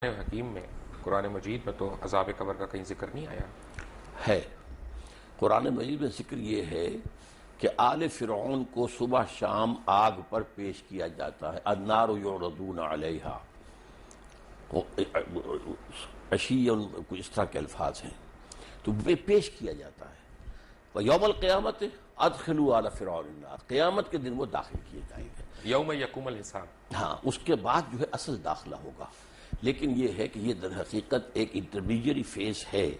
حکیم میں قرآن مجید میں تو عذاب قبر کا کہیں ذکر نہیں آیا ہے۔ قرآن مجید میں ذکر یہ ہے کہ آل فرعون کو صبح شام آگ پر پیش کیا جاتا ہے، النار یعرضون علیہا، عشیا، کوئی اس طرح کے الفاظ ہیں، تو پیش کیا جاتا ہے۔ وَيَوْمَ الْقِيَامَةِ أَدْخِلُوا آلَ فِرْعَوْنَ النَّارَ، قیامت کے دن وہ داخل کیے جائیں گے۔ یوم یقوم الحساب۔ ہاں، اس کے بعد جو ہے اصل داخلہ ہوگا، لیکن یہ ہے کہ یہ در حقیقت ایک انٹرمیڈیری فیز ہے،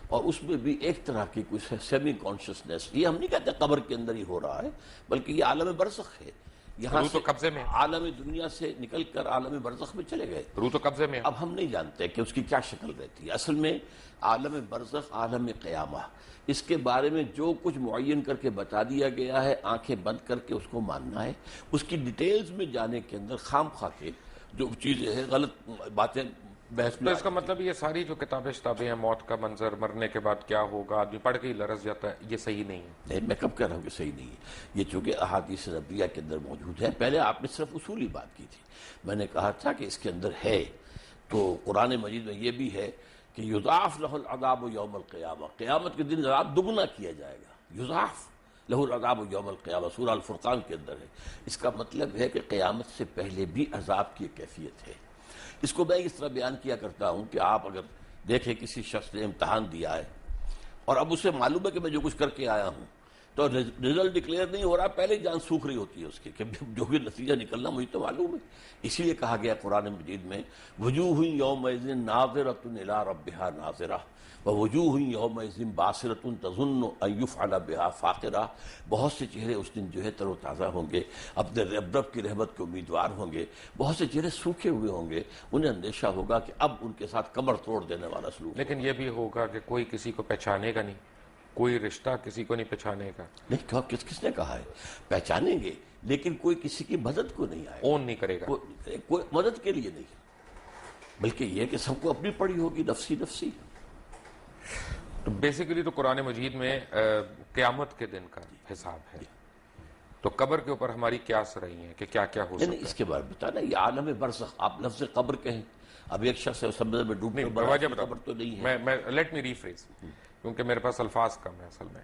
اور اس میں بھی ایک طرح کی کچھ سیمی کانشسنس، یہ ہم نہیں کہتے قبر کے اندر ہی ہو رہا ہے، بلکہ یہ عالم برزخ ہے۔ یہاں روح تو قبضے میں، عالم دنیا سے نکل کر عالم برزخ میں چلے گئے، روح تو قبضے میں۔ اب ہم نہیں جانتے کہ اس کی کیا شکل رہتی ہے۔ اصل میں عالم برزخ، عالم قیامہ، اس کے بارے میں جو کچھ معین کر کے بتا دیا گیا ہے، آنکھیں بند کر کے اس کو ماننا ہے۔ اس کی ڈیٹیلز میں جانے کے اندر خام خواہ کے جو چیزیں ہیں، غلط باتیں بحث تو میں اس کا مطلب یہ ساری جو کتابیں ہیں، موت کا منظر، مرنے کے بعد کیا ہوگا، آدمی پڑھ کے ہی لرز جاتا ہے، یہ صحیح نہیں ہے۔ نہیں، میں کب کہہ رہا ہوں کہ صحیح نہیں ہے، یہ چونکہ احادیث نبویہ کے اندر موجود ہے۔ پہلے آپ نے صرف اصولی بات کی تھی، میں نے کہا تھا کہ اس کے اندر ہے، تو قرآن مجید میں یہ بھی ہے کہ یضاعف لہ العذاب یوم القیامہ، قیامت کے دن عذاب دگنا کیا جائے گا۔ یضاعف لہ العذاب یوم القیامہ سورہ الفرقان کے اندر ہے۔ اس کا مطلب ہے کہ قیامت سے پہلے بھی عذاب کی کیفیت ہے۔ اس کو میں اس طرح بیان کیا کرتا ہوں کہ آپ اگر دیکھیں کسی شخص نے امتحان دیا ہے اور اب اسے معلوم ہے کہ میں جو کچھ کر کے آیا ہوں، تو رزلٹ ڈکلیئر نہیں ہو رہا، پہلے جان سوکھ رہی ہوتی ہے اس کی کہ جو بھی نتیجہ نکلنا مجھے تو معلوم ہے۔ اسی لیے کہا گیا قرآن مجید میں وجوہ یومئذ ناظرۃ الی ربہا ناظرہ ووجوہ یومئذ باسرۃ تظن ان یفعل بہا فاقرہ، بہت سے چہرے اس دن جو ہے تر و تازہ ہوں گے، اپنے رب کی رحمت کے امیدوار ہوں گے، بہت سے چہرے سوکھے ہوئے ہوں گے، انہیں اندیشہ ہوگا کہ اب ان کے ساتھ کمر توڑ دینے والا سلوک۔ لیکن یہ بھی ہوگا کہ کوئی کسی کو پہچانے گا نہیں، کوئی رشتہ کسی کو نہیں پہچانے گا، نہیں، کس نے کہا ہے؟ پہچانیں گے لیکن کوئی کسی کی مدد کو نہیں آئے گا، اون نہیں کرے گا۔ کوئی مدد کے لیے نہیں، بلکہ یہ کہ سب کو اپنی پڑی ہوگی، نفسی نفسی۔ تو بیسیکلی تو قرآن مجید میں قیامت کے دن کا حساب ہے، تو قبر کے اوپر ہماری قیاس رہی ہیں کہ کیا کیا ہو نہیں، سکتا اس کے بارے میں بتانا، یہ عالم برزخ، آپ لفظ قبر کہیں، اب ایک شخص ہے سمندر میں ڈوبنے ہے۔ پر وجہ بتاؤ، قبر تو نہیں ہے۔ میں لیٹ می ریفریز، کیونکہ میرے پاس الفاظ کم ہے اصل میں۔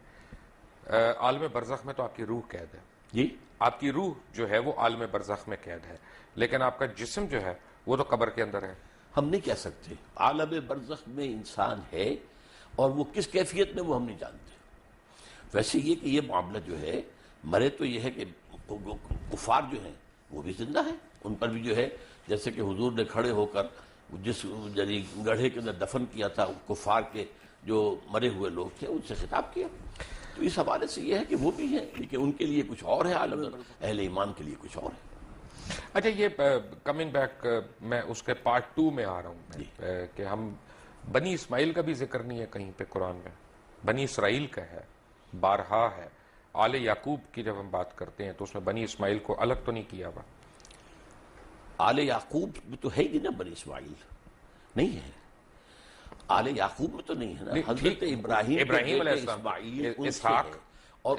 عالم برزخ میں تو آپ کی روح قید ہے، جی، آپ کی روح جو ہے وہ عالم برزخ میں قید ہے، لیکن آپ کا جسم جو ہے وہ تو قبر کے اندر ہے۔ ہم نہیں کہہ سکتے عالم برزخ میں انسان ہے، اور وہ کس کیفیت میں وہ ہم نہیں جانتے۔ ویسے یہ کہ یہ معاملہ جو ہے، مرے تو یہ ہے کہ کفار جو ہیں وہ بھی زندہ ہیں، ان پر بھی جو ہے جیسے کہ حضور نے کھڑے ہو کر جس گڑھے کے اندر دفن کیا تھا کفار کے جو مرے ہوئے لوگ تھے، ان سے خطاب کیا، تو اس حوالے سے یہ ہے کہ وہ بھی ہیں، لیکن ان کے لیے کچھ اور ہے عالم، اہل ایمان کے لیے کچھ اور ہے۔ اچھا، یہ کمنگ بیک، میں اس کے پارٹ 2 میں آ رہا ہوں کہ ہم بنی اسماعیل کا بھی ذکر نہیں ہے کہیں پہ قرآن میں، بنی اسرائیل کا ہے، بارہا ہے۔ آل یعقوب کی جب ہم بات کرتے ہیں تو اس میں بنی اسماعیل کو الگ تو نہیں کیا ہوا۔ آل یعقوب میں تو ہے ہی نہیں نا، بنی اسماعیل نہیں ہے، آل یعقوب میں تو نہیں ہے نا، حضرت ابراہیم علیہ بیٹے السلام، اسماعیل ان سے اسحاق، ہے، اور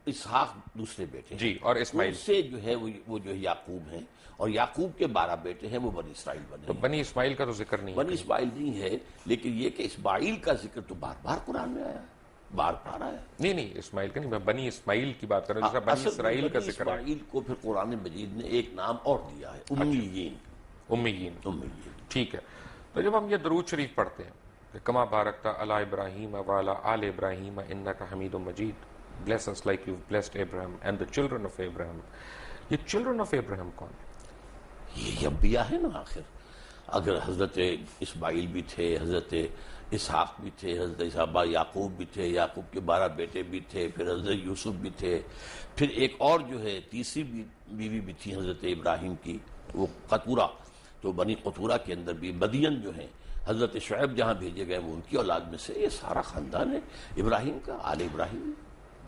اسحاق دوسرے بیٹے ہیں، جی، اور اسماعیل ان سے جو ہے وہ جو ہے یعقوب ہیں، اور یعقوب کے 12 بیٹے ہیں، وہ بنی اسرائیل بنے تو ہیں۔ بنی اسماعیل کا تو ذکر نہیں بنی ہے۔ اسماعیل نہیں ہے، لیکن یہ کہ اسماعیل کا ذکر تو بار بار قرآن میں آیا ہے، بار بار آیا ہے۔ نہیں، اسماعیل کا نہیں، میں بنی اسماعیل کی بات کر رہا ہوں، جیسا بنی اصل اسرائیل کا بنی ذکر ہے۔ اسماعیل کو پھر قرآن مجید نے ایک نام اور دیا ہے، امیین۔ امیین، امیین، ٹھیک ہے۔ تو جب ہم یہ درود شریف پڑھتے ہیں کہ کما بارکتا علی ابراہیم وعلی آل ابراہیم انک حمید مجید، bless us like you've blessed Abraham and the children of Abraham، یہ children of Abraham کون ہے؟ یہ انبیاء ہے نا آخر۔ اگر حضرت اسماعیل بھی تھے، حضرت اسحاق بھی تھے، حضرت اسحاق یعقوب بھی تھے، یعقوب کے 12 بیٹے بھی تھے، پھر حضرت یوسف بھی تھے، پھر ایک اور جو ہے تیسری بیوی بھی تھی حضرت ابراہیم کی، وہ قطورہ، تو بنی قطورہ کے اندر بھی مدین جو ہیں، حضرت شعیب جہاں بھیجے گئے وہ ان کی اولاد میں سے، یہ سارا خاندان ہے ابراہیم کا، آل ابراہیم۔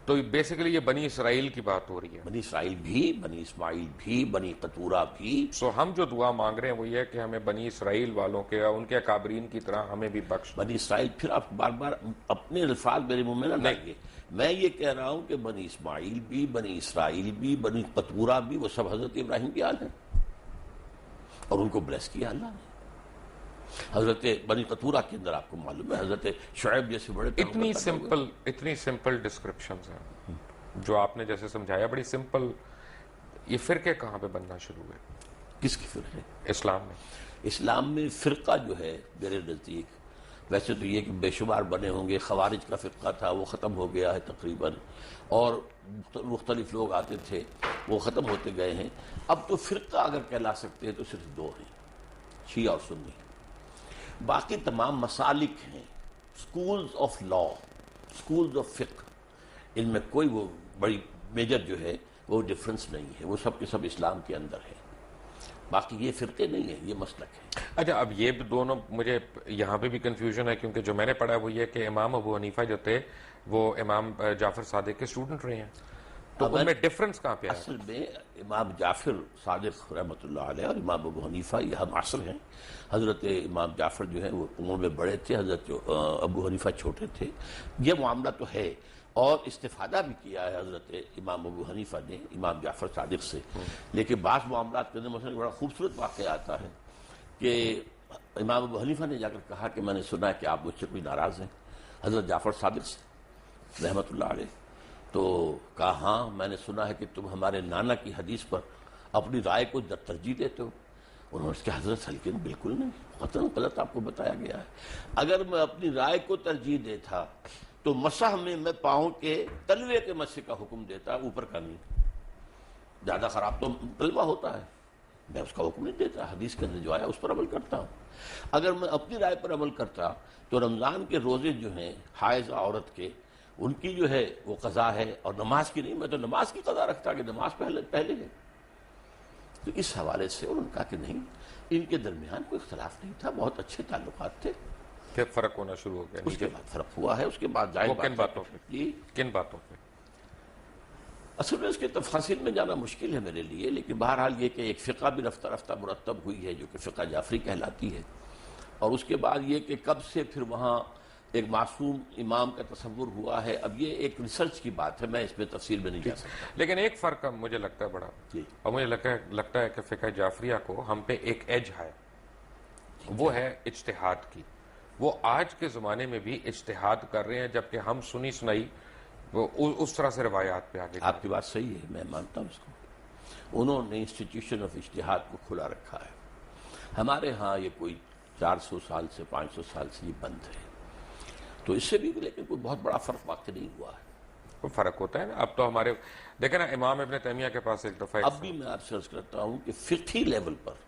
تو بیسیکلی یہ بنی اسرائیل کی بات ہو رہی ہے۔ بنی اسرائیل بھی، بنی اسماعیل بھی، بنی قطورہ بھی۔ سو ہم جو دعا مانگ رہے ہیں وہ یہ ہے کہ ہمیں بنی اسرائیل والوں کے، ان کے اکابرین کی طرح ہمیں بھی بخش۔ بنی اسرائیل، پھر آپ بار بار اپنے الفاظ میرے منہ میں نہ لائیے، میں یہ کہہ رہا ہوں کہ بنی اسماعیل بھی، بنی اسرائیل بھی، بنی قطورہ بھی، وہ سب حضرت ابراہیم کی آل ہیں، اور ان کو بلیس کیا اللہ نے۔ حضرت بنی قطورہ کے اندر آپ کو معلوم ہے حضرت شعیب جیسے بڑے اتنی سمپل ڈسکرپشنز ہیں جو آپ نے جیسے سمجھایا، بڑی سمپل. یہ فرقے کہاں پہ بننا شروع ہوئے کس کے فرقے؟ اسلام میں؟ اسلام میں فرقہ جو ہے میرے نزدیک ویسے تو یہ کہ بے شمار بنے ہوں گے. خوارج کا فرقہ تھا وہ ختم ہو گیا ہے تقریباً، اور مختلف لوگ آتے تھے وہ ختم ہوتے گئے ہیں. اب تو فرقہ اگر کہلا سکتے ہیں تو صرف دو ہیں، شیعہ اور سنی. باقی تمام مسالک ہیں، schools of law, schools of فقہ، ان میں کوئی وہ بڑی میجر جو ہے وہ ڈفرنس نہیں ہے، وہ سب کے سب اسلام کے اندر ہے. باقی یہ فرقے نہیں ہیں، یہ مسلک ہے. اچھا، اب یہ دونوں مجھے یہاں پہ بھی کنفیوژن ہے، کیونکہ جو میں نے پڑھا وہ یہ کہ امام ابو حنیفہ جو تھے وہ امام جعفر صادق کے اسٹوڈنٹ رہے ہیں، تو ان میں ڈفرنس کہاں پہ ہے؟ اصل میں امام جعفر صادق رحمۃ اللہ علیہ اور امام ابو حنیفہ یہ ہم عصر ہیں. حضرت امام جعفر جو ہیں وہ عمر میں بڑے تھے، حضرت ابو حنیفہ چھوٹے تھے. یہ معاملہ تو ہے، اور استفادہ بھی کیا ہے حضرت امام ابو حنیفہ نے امام جعفر صادق سے. لیکن بعض معاملات کے اندر مثلا بڑا خوبصورت واقعہ آتا ہے کہ امام ابو حنیفہ نے جا کر کہا کہ میں نے سنا ہے کہ آپ مجھ سے کوئی ناراض ہیں حضرت جعفر صادق سے رحمۃ اللہ علیہ. تو کہا ہاں میں نے سنا ہے کہ تم ہمارے نانا کی حدیث پر اپنی رائے کو ترجیح دیتے ہو. انہوں نے کہا حضرت سلکن بالکل نہیں، قطعاً غلط آپ کو بتایا گیا ہے. اگر میں اپنی رائے کو ترجیح دیتا تو مسح میں پاؤں کے تلوے کے مسح کا حکم دیتا، اوپر کا نہیں. زیادہ خراب تو تلوہ ہوتا ہے، میں اس کا حکم نہیں دیتا، حدیث کے اندر جو آیا اس پر عمل کرتا ہوں. اگر میں اپنی رائے پر عمل کرتا تو رمضان کے روزے جو ہیں حائض عورت کے، ان کی جو ہے وہ قضا ہے، اور نماز کی نہیں. میں تو نماز کی قضا رکھتا کہ نماز پہلے ہے. تو اس حوالے سے انہوں نے کہا کہ نہیں، ان کے درمیان کوئی اختلاف نہیں تھا، بہت اچھے تعلقات تھے. پھر فرق ہونا شروع ہو گیا. اس کے بعد فرق ہوا ہے. اس کے بعد ظاہر کن باتوں پہ؟ جی کن باتوں پہ؟ اصل میں اس کے تفاصیل میں جانا مشکل ہے میرے لیے، لیکن بہرحال یہ کہ ایک فقہ بھی رفتہ رفتہ مرتب ہوئی ہے جو کہ فقہ جعفری کہلاتی ہے. اور اس کے بعد یہ کہ کب سے پھر وہاں ایک معصوم امام کا تصور ہوا ہے، اب یہ ایک ریسرچ کی بات ہے، میں اس میں تفصیل میں نہیں جا سکتا. لیکن ایک فرق مجھے لگتا ہے بڑا، جی اور مجھے لگتا ہے کہ فقہ جعفریہ کو ہم پہ ایک ایج ہے، وہ ہے اجتہاد کی. وہ آج کے زمانے میں بھی اجتہاد کر رہے ہیں، جبکہ ہم سنی سنائی وہ اس طرح سے روایات پہ آگے. آپ کی بات صحیح ہے، میں مانتا ہوں اس کو. انہوں نے انسٹیٹیوشن آف اجتہاد کو کھلا رکھا ہے. ہمارے ہاں یہ کوئی 400 سال سے 500 سال سے یہ بند ہے، تو اس سے بھی لیکن کوئی بہت بڑا فرق واقع نہیں ہوا ہے. وہ فرق ہوتا ہے نا. اب تو ہمارے دیکھیں نا، امام ابن تیمیہ کے پاس ایک دفعہ اب بھی میں آپ سے عرض کرتا ہوں کہ فقہی لیول پر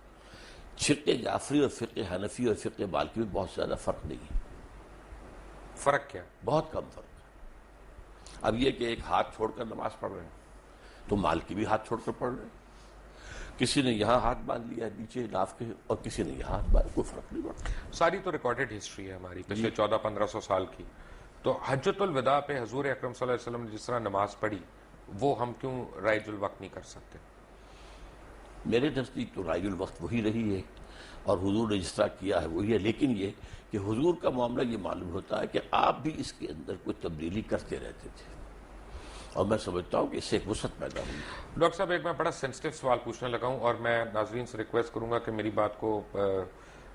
فقہ جعفری اور فقہ حنفی اور فقہ مالکی میں بہت زیادہ فرق نہیں ہے. فرق کیا؟ بہت کم فرق ہے. اب یہ کہ ایک ہاتھ چھوڑ کر نماز پڑھ رہے ہیں تو مالکی بھی ہاتھ چھوڑ کر پڑھ رہے ہیں. کسی نے یہاں ہاتھ باندھ لیا ہے نیچے ناف کے، اور کسی نے یہاں ہاتھ باندھ، کوئی فرق نہیں پڑتا. ساری تو ریکارڈڈ ہسٹری ہے ہماری پچھلے 1400-1500 سال کی. تو حجۃ الوداع پہ حضور اکرم صلی اللہ علیہ وسلم نے جس طرح نماز پڑھی، وہ ہم کیوں رائج الوقت نہیں کر سکتے؟ میرے نزدیک تو رائج الوقت وہی رہی ہے، اور حضور نے جس طرح کیا ہے وہی ہے. لیکن یہ کہ حضور کا معاملہ یہ معلوم ہوتا ہے کہ آپ بھی اس کے اندر کوئی تبدیلی کرتے رہتے تھے، اور میں سمجھتا ہوں کہ اس سے ایک وسعت پیدا ہوئی. ڈاکٹر صاحب، ایک میں بڑا سینسٹیو سوال پوچھنے لگا ہوں، اور میں ناظرین سے ریکویسٹ کروں گا کہ میری بات کو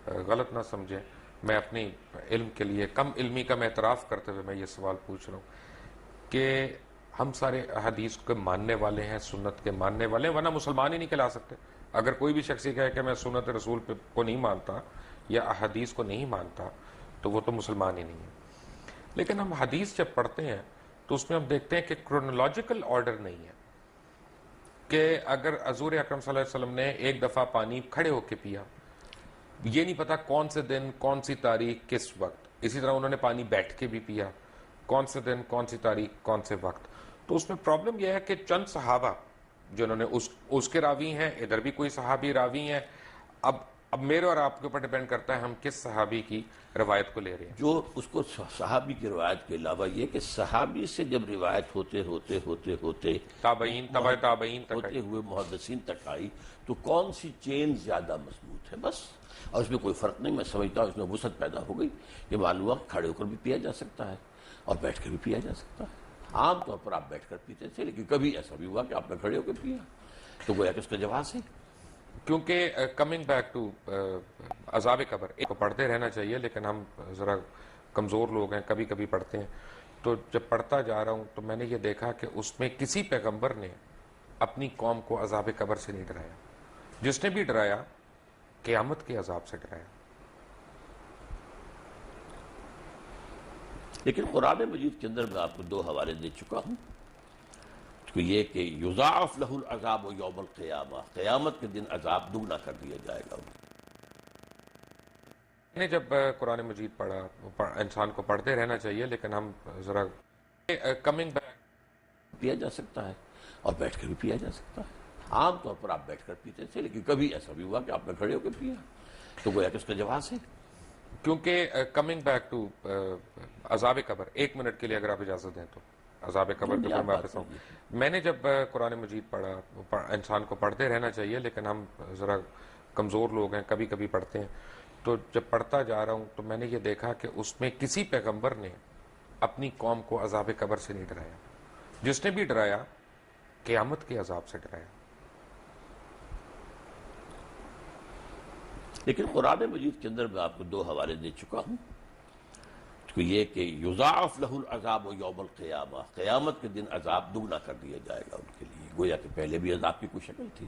غلط نہ سمجھیں. میں اپنی علم کے لیے کم علمی کا میں اعتراف کرتے ہوئے میں یہ سوال پوچھ رہا ہوں کہ ہم سارے احادیث کے ماننے والے ہیں، سنت کے ماننے والے ہیں، ورنہ مسلمان ہی نہیں کہلا سکتے. اگر کوئی بھی شخص یہ کہے کہ میں سنت رسول کو نہیں مانتا یا احادیث کو نہیں مانتا تو وہ تو مسلمان ہی نہیں ہے. لیکن ہم حدیث جب پڑھتے ہیں تو اس میں ہم دیکھتے ہیں کہ کرونالوجیکل آرڈر نہیں ہے، کہ اگر حضور اکرم صلی اللہ علیہ وسلم نے ایک دفعہ پانی کھڑے ہو کے پیا، یہ نہیں پتا کون سے دن، کون سی تاریخ، کس وقت. اسی طرح انہوں نے پانی بیٹھ کے بھی پیا، کون سے دن، کون سی تاریخ، کون سے وقت. تو اس میں پرابلم یہ ہے کہ چند صحابہ جنہوں نے اس کے راوی ہیں، ادھر بھی کوئی صحابی راوی ہیں. اب میرے اور آپ کے اوپر ڈیپینڈ کرتا ہے ہم کس صحابی کی روایت کو لے رہے ہیں. جو اس کو صحابی کی روایت کے علاوہ یہ کہ صحابی سے جب روایت ہوتے تابعین، تبع تابعین تک ہوتے ہوئے محدثین تک آئی، تو کون سی چین زیادہ مضبوط ہے بس. اور اس میں کوئی فرق نہیں. میں سمجھتا ہوں اس میں وسعت پیدا ہو گئی کہ معلوم ہوا کھڑے ہو کر بھی پیا جا سکتا ہے اور بیٹھ کر بھی پیا جا سکتا ہے. عام طور پر آپ بیٹھ کر پیتے تھے، لیکن کبھی ایسا بھی ہوا کہ آپ نے کھڑے ہو کے پیا، تو گویا کہ اس کا جواز ہے. کیونکہ کمنگ بیک ٹو عذاب قبر ایک پڑھتے رہنا چاہیے، لیکن ہم ذرا کمزور لوگ ہیں، کبھی کبھی پڑھتے ہیں. تو جب پڑھتا جا رہا ہوں تو میں نے یہ دیکھا کہ اس میں کسی پیغمبر نے اپنی قوم کو عذاب قبر سے نہیں ڈرایا. جس نے بھی ڈرایا قیامت کے عذاب سے ڈرایا. لیکن قرآن مجید کے اندر میں آپ کو دو حوالے دے چکا ہوں. تو یہ کہ یضاعف لہ العذاب یوم القیامہ، قیامت کے دن عذاب دگنا کر دیا جائے گا. میں نے جب قرآن مجید پڑھا، انسان کو پڑھتے رہنا چاہیے، لیکن ہم ذرا کمنگ بیک پیا جا سکتا ہے اور بیٹھ کر بھی پیا جا سکتا ہے. عام طور پر آپ بیٹھ کر پیتے تھے، لیکن کبھی ایسا بھی ہوا کہ آپ نے کھڑے ہو کے پیا، تو گویا کہ اس کا جواز ہے. کیونکہ کمنگ بیک ٹو عذاب قبر، ایک منٹ کے لیے اگر آپ اجازت دیں تو عذاب قبر پہ میں واپس آؤں. میں نے جب قرآن مجید پڑھا، انسان کو پڑھتے رہنا چاہیے، لیکن ہم ذرا کمزور لوگ ہیں، کبھی کبھی پڑھتے ہیں. تو جب پڑھتا جا رہا ہوں تو میں نے یہ دیکھا کہ اس میں کسی پیغمبر نے اپنی قوم کو عذاب قبر سے نہیں ڈرایا. جس نے بھی ڈرایا قیامت کے عذاب سے ڈرایا. لیکن قرآن مجید کے اندر میں آپ کو دو حوالے دے چکا ہوں. تو یہ کہ یضاعف لہ العذاب یوم القیامہ، قیامت کے دن عذاب دگنا کر دیا جائے گا ان کے لیے. گویا کہ پہلے بھی عذاب کی کوئی شکل تھی.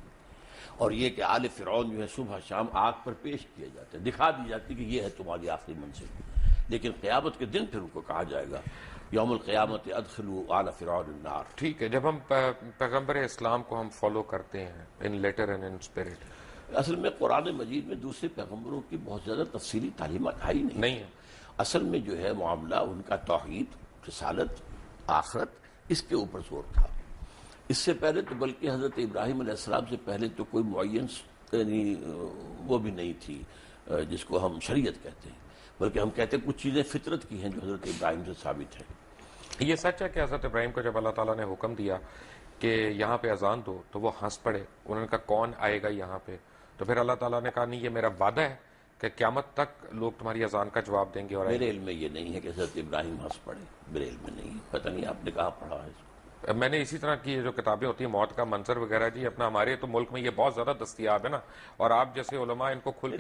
اور یہ کہ آل فرعون جو ہے صبح شام آگ پر پیش کیے جاتے ہیں، دکھا دی جاتی کہ یہ ہے تمہاری آخری منزل. لیکن قیامت کے دن پھر ان کو کہا جائے گا یوم القیامت ادخلوا آل فرعون النار. ٹھیک ہے، جب ہم پیغمبر اسلام کو ہم فالو کرتے ہیں ان لیٹر اینڈ ان اسپرٹ. اصل میں قرآن مجید میں دوسرے پیغمبروں کی بہت زیادہ تفصیلی تعلیمات آئی نہیں ہے. اصل میں جو ہے معاملہ ان کا توحید، رسالت، آخرت، اس کے اوپر زور تھا. اس سے پہلے تو بلکہ حضرت ابراہیم علیہ السلام سے پہلے تو کوئی معین یعنی وہ بھی نہیں تھی جس کو ہم شریعت کہتے ہیں، بلکہ ہم کہتے ہیں کچھ چیزیں فطرت کی ہیں جو حضرت ابراہیم سے ثابت ہیں. یہ سچ ہے کہ حضرت ابراہیم کو جب اللہ تعالیٰ نے حکم دیا کہ یہاں پہ اذان دو تو وہ ہنس پڑے. انہوں نے کہا کون آئے گا یہاں پہ؟ تو پھر اللہ تعالیٰ نے کہا نہیں، یہ میرا وعدہ ہے کہ قیامت تک لوگ تمہاری اذان کا جواب دیں گے. اور میرے علم میں یہ نہیں ہے کہ حضرت ابراہیم ہنس پڑے، میرے علم میں نہیں. پتہ نہیں آپ نے کہاں پڑھا ہے. میں نے اسی طرح کی جو کتابیں ہوتی ہیں موت کا منظر وغیرہ، جی اپنا ہمارے تو ملک میں یہ بہت زیادہ دستیاب ہے نا، اور آپ جیسے علماء ان کو کھل کے